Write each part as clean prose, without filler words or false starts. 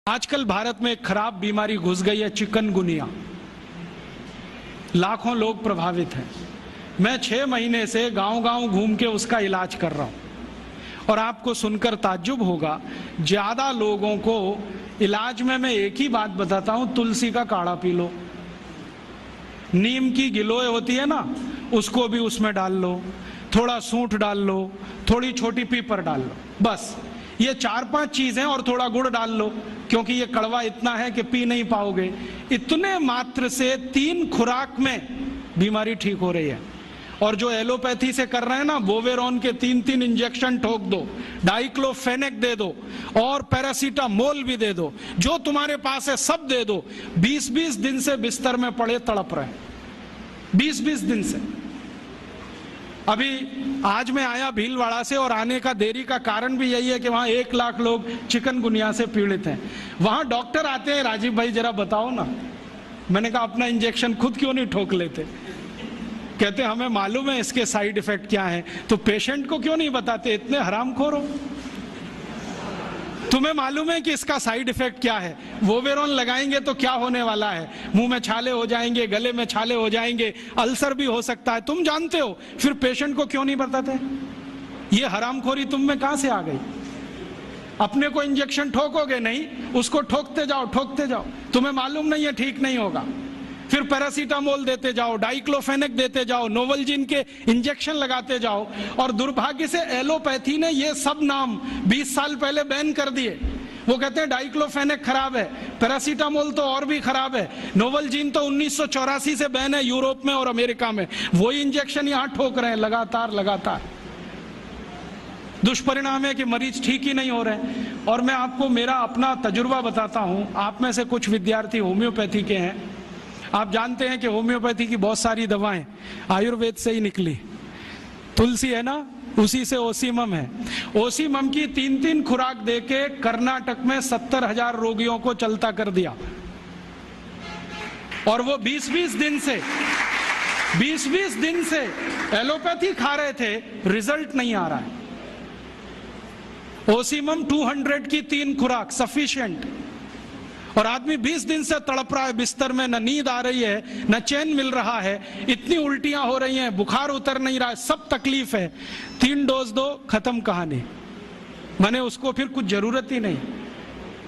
आजकल भारत में एक खराब बीमारी घुस गई है, चिकनगुनिया। लाखों लोग प्रभावित हैं। मैं 6 महीने से गांव-गांव घूम के उसका इलाज कर रहा हूं और आपको सुनकर ताज्जुब होगा, ज्यादा लोगों को इलाज में मैं एक ही बात बताता हूं, तुलसी का काढ़ा पी लो, नीम की गिलोय होती है ना, उसको भी उसमें डाल लो, थोड़ा सूंठ डाल लो, थोड़ी छोटी पीपर डाल लो, बस ये 4-5 चीजें, और थोड़ा गुड़ डाल लो क्योंकि ये कड़वा इतना है कि पी नहीं पाओगे। इतने मात्र से 3 खुराक में बीमारी ठीक हो रही है। और जो एलोपैथी से कर रहे हैं ना, बोवेरॉन के 3-3 इंजेक्शन ठोक दो, डाइक्लोफेनेक दे दो और पैरासीटामोल भी दे दो, जो तुम्हारे पास है सब दे दो। 20-20 दिन से बिस्तर में पड़े तड़प रहे हैं, 20-20 दिन से। अभी आज मैं आया भीलवाड़ा से, और आने का देरी का कारण भी यही है कि वहां 1 लाख लोग चिकनगुनिया से पीड़ित हैं। वहां डॉक्टर आते हैं, राजीव भाई जरा बताओ ना। मैंने कहा अपना इंजेक्शन खुद क्यों नहीं ठोक लेते? कहते हमें मालूम है इसके साइड इफेक्ट क्या है, तो पेशेंट को क्यों नहीं बताते? इतने हरामखोर हो, तुम्हें मालूम है कि इसका साइड इफेक्ट क्या है? वोवेरॉन लगाएंगे तो क्या होने वाला है? मुंह में छाले हो जाएंगे, गले में छाले हो जाएंगे, अल्सर भी हो सकता है, तुम जानते हो, फिर पेशेंट को क्यों नहीं बताते? ये हरामखोरी तुम में कहां से आ गई? अपने को इंजेक्शन ठोकोगे नहीं, उसको ठोकते जाओ, तुम्हें मालूम नहीं है ठीक नहीं होगा। फिर पैरासीटामोल देते जाओ, डाइक्लोफेनेक देते जाओ, नोवलजिन के इंजेक्शन लगाते जाओ, और दुर्भाग्य से एलोपैथी ने ये सब नाम 20 साल पहले बैन कर दिए। वो कहते हैं डाइक्लोफेनेक खराब है, पैरासीटामोल तो और भी खराब है, नोवलजिन तो 1984 से बैन है यूरोप में और अमेरिका में, वही इंजेक्शन यहां ठोक रहे हैं लगातार। दुष्परिणाम है कि मरीज ठीक ही नहीं हो रहे। और मैं आपको मेरा अपना तजुर्बा बताता हूं। आप में से कुछ विद्यार्थी होम्योपैथी के हैं, आप जानते हैं कि होम्योपैथी की बहुत सारी दवाएं आयुर्वेद से ही निकली। तुलसी है ना, उसी से ओसीमम है। ओसीमम की 3-3 खुराक देके कर्नाटक में 70,000 रोगियों को चलता कर दिया, और वो 20-20 दिन से एलोपैथी खा रहे थे, रिजल्ट नहीं आ रहा है। ओसीमम 200 की 3 खुराक सफिशिएंट, और आदमी 20 दिन से तड़प रहा है बिस्तर में, न नींद आ रही है, न चैन मिल रहा है, इतनी उल्टियां हो रही हैं, बुखार उतर नहीं रहा है, सब तकलीफ है। 3 डोज दो, खत्म कहानी। मैंने उसको फिर कुछ जरूरत ही नहीं।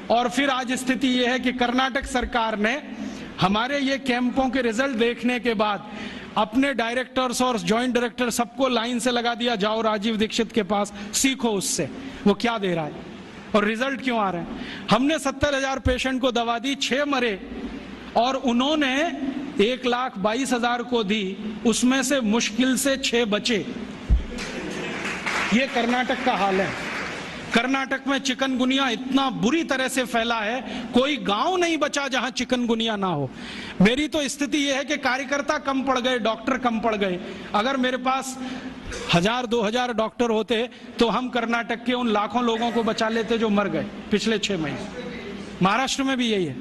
और फिर आज स्थिति यह है कि कर्नाटक सरकार ने हमारे ये कैंपों के रिजल्ट देखने के बाद अपने डायरेक्टर्स और ज्वाइंट डायरेक्टर सबको लाइन से लगा दिया, जाओ राजीव दीक्षित के पास, सीखो उससे वो क्या दे रहा है और रिजल्ट क्यों आ रहे हैं। हमने 70,000 पेशेंट को दवा दी, 6 मरे, और उन्होंने 1,22,000 को दी, उसमें से मुश्किल से 6 बचे। ये कर्नाटक का हाल है। कर्नाटक में चिकनगुनिया इतना बुरी तरह से फैला है, कोई गांव नहीं बचा जहां चिकनगुनिया ना हो। मेरी तो स्थिति यह है कि कार्यकर्ता कम पड़ गए, डॉक्टर कम पड़ गए। अगर मेरे पास 1,000-2,000 डॉक्टर होते तो हम कर्नाटक के उन लाखों लोगों को बचा लेते जो मर गए पिछले 6 महीने। महाराष्ट्र में भी यही है।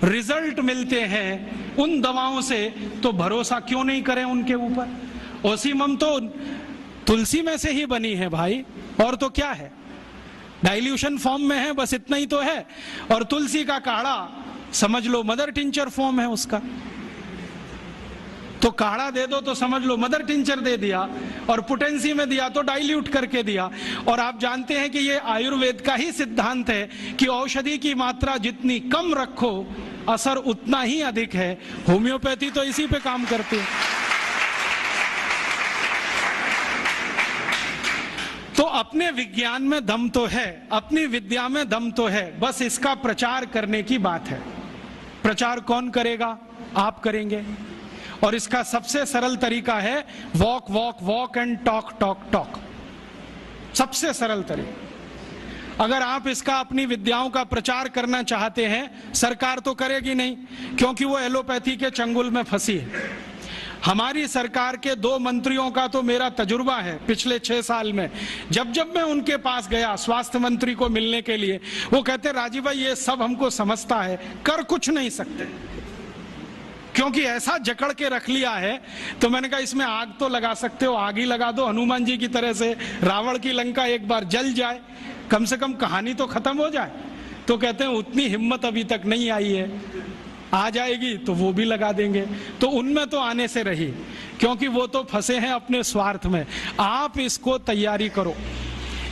रिजल्ट मिलते हैं उन दवाओं से, तो भरोसा क्यों नहीं करें उनके ऊपर? ओसीमम तो तुलसी में से ही बनी है भाई, और तो क्या है, डाइल्यूशन फॉर्म में है, बस इतना ही तो है। और तुलसी का काढ़ा समझ लो मदर टिंचर फॉर्म है उसका, तो काढ़ा दे दो तो समझ लो मदर टिंचर दे दिया, और पोटेंसी में दिया तो डाइल्यूट करके दिया। और आप जानते हैं कि ये आयुर्वेद का ही सिद्धांत है कि औषधि की मात्रा जितनी कम रखो, असर उतना ही अधिक है। होम्योपैथी तो इसी पे काम करती है। तो अपने विज्ञान में दम तो है, अपनी विद्या में दम तो है, बस इसका प्रचार करने की बात है। प्रचार कौन करेगा? आप करेंगे। और इसका सबसे सरल तरीका है वॉक एंड टॉक। सबसे सरल तरीका। अगर आप इसका अपनी विद्याओं का प्रचार करना चाहते हैं, सरकार तो करेगी नहीं, क्योंकि वो एलोपैथी के चंगुल में फंसी है। हमारी सरकार के 2 मंत्रियों का तो मेरा तजुर्बा है पिछले 6 साल में। जब मैं उनके पास गया स्वास्थ्य मंत्री को मिलने के लिए, वो कहते राजीव भाई ये सब हमको समझता है, कर कुछ नहीं सकते, क्योंकि ऐसा जकड़ के रख लिया है। तो मैंने कहा इसमें आग तो लगा सकते हो, आग ही लगा दो, हनुमान जी की तरह से रावण की लंका एक बार जल जाए, कम से कम कहानी तो खत्म हो जाए। तो कहते हैं उतनी हिम्मत अभी तक नहीं आई है, आ जाएगी तो वो भी लगा देंगे। तो उनमें तो आने से रही, क्योंकि वो तो फंसे हैं अपने स्वार्थ में। आप इसको तैयारी करो,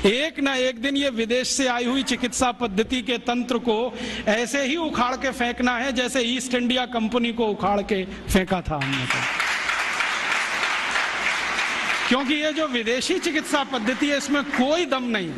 एक ना एक दिन ये विदेश से आई हुई चिकित्सा पद्धति के तंत्र को ऐसे ही उखाड़ के फेंकना है जैसे ईस्ट इंडिया कंपनी को उखाड़ के फेंका था हमने तो। क्योंकि ये जो विदेशी चिकित्सा पद्धति है इसमें कोई दम नहीं।